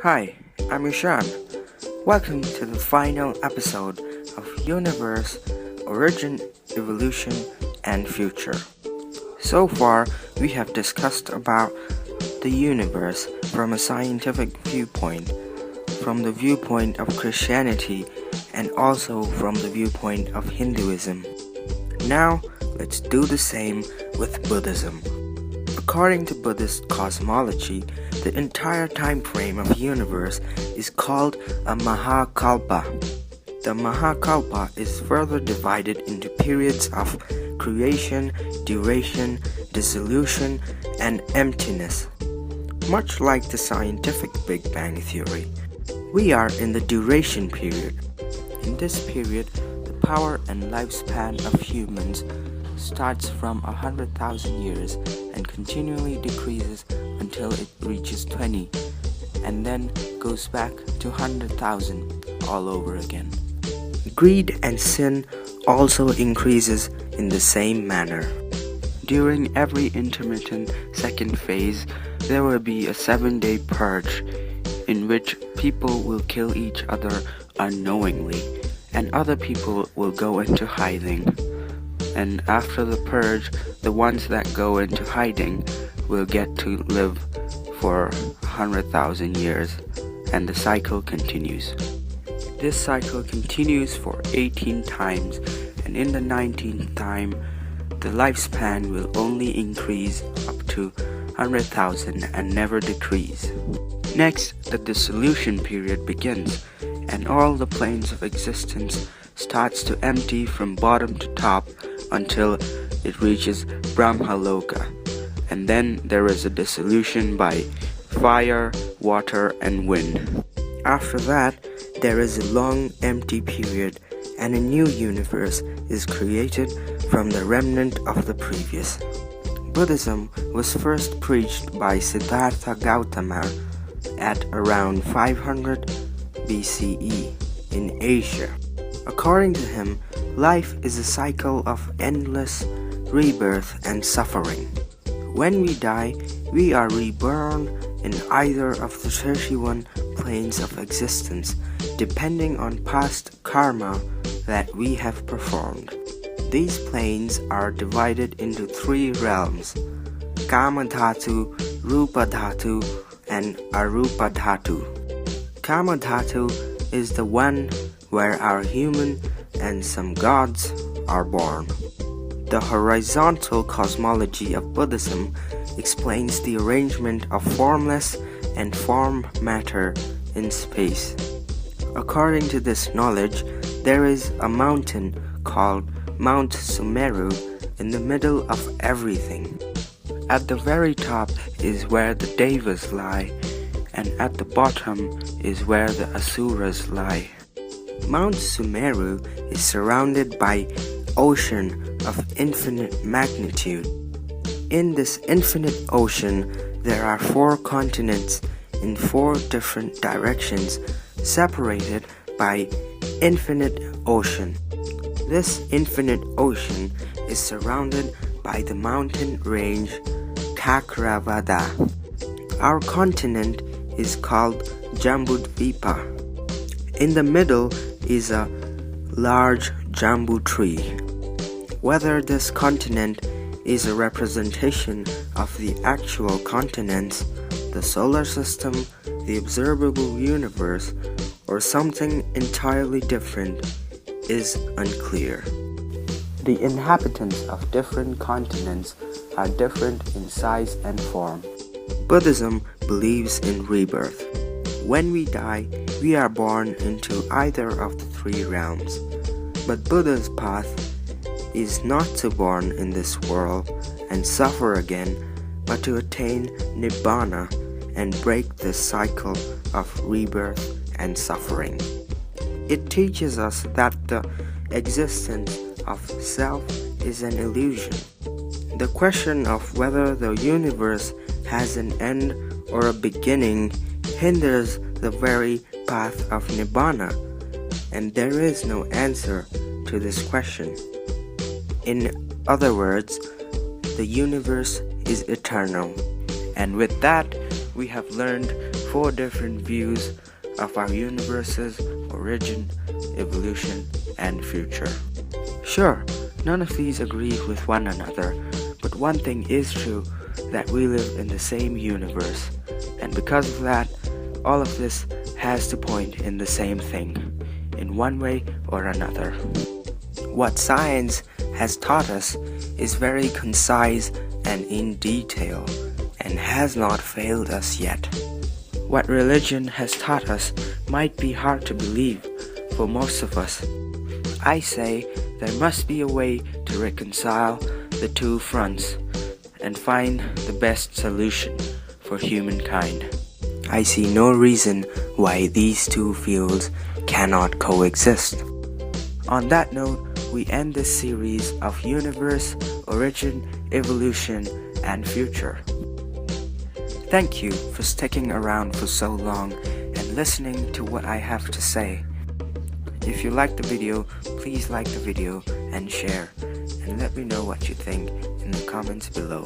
Hi, I'm Ishan. Welcome to the final episode of Universe, Origin, Evolution, and Future. So far, we have discussed about the universe from a scientific viewpoint, from the viewpoint of Christianity, and also from the viewpoint of Hinduism. Now, let's do the same with Buddhism. According to Buddhist cosmology, the entire time frame of universe is called a Mahakalpa. The Mahakalpa is further divided into periods of creation, duration, dissolution, and emptiness. Much like the scientific Big Bang theory, we are in the duration period. In this period, the power and lifespan of humans starts from 100,000 years and continually decreases until it reaches 20 and then goes back to 100,000 all over again. Greed and sin also increases in the same manner. During every intermittent second phase, there will be a 7-day purge in which people will kill each other unknowingly and other people will go into hiding. And after the purge, the ones that go into hiding will get to live for 100,000 years, and the cycle continues. This cycle continues for 18 times, and in the 19th time, the lifespan will only increase up to 100,000 and never decrease. Next, the dissolution period begins, and all the planes of existence starts to empty from bottom to top until it reaches Brahmaloka, and then there is a dissolution by fire, water, and wind. After that, there is a long empty period, and a new universe is created from the remnant of the previous. Buddhism was first preached by Siddhartha Gautama at around 500 BCE in Asia. According to him, life is a cycle of endless rebirth and suffering. When we die, we are reborn in either of the 31 planes of existence, depending on past karma that we have performed. These planes are divided into 3 realms: Kama Dhatu, Rupa Dhatu, and Arupa Dhatu. Kama Dhatu is the one where our human and some gods are born. The horizontal cosmology of Buddhism explains the arrangement of formless and form matter in space. According to this knowledge, there is a mountain called Mount Sumeru in the middle of everything. At the very top is where the Devas lie, and at the bottom is where the Asuras lie. Mount Sumeru is surrounded by ocean of infinite magnitude. In this infinite ocean, there are 4 continents in 4 different directions, separated by infinite ocean. This infinite ocean is surrounded by the mountain range Kakravada. Our continent is called Jambudvipa. In the middle is a large jambu tree. Whether this continent is a representation of the actual continents, the solar system, the observable universe, or something entirely different is unclear. The inhabitants of different continents are different in size and form. Buddhism believes in rebirth. When we die, we are born into either of the 3 realms. But Buddha's path is not to born in this world and suffer again, but to attain Nibbana and break this cycle of rebirth and suffering. It teaches us that the existence of self is an illusion. The question of whether the universe has an end or a beginning hinders the very path of Nibbana, and there is no answer to this question. In other words, the universe is eternal. And with that, we have learned 4 different views of our universe's origin, evolution, and future. Sure, none of these agree with one another, but one thing is true, that we live in the same universe, and because of that, all of this has to point in the same thing, in one way or another. What science has taught us is very concise and in detail, and has not failed us yet. What religion has taught us might be hard to believe for most of us. I say there must be a way to reconcile the 2 fronts and find the best solution for humankind. I see no reason why these 2 fields cannot coexist. On that note, we end this series of universe, origin, evolution, and future. Thank you for sticking around for so long and listening to what I have to say. If you liked the video, please like the video and share, and let me know what you think in the comments below.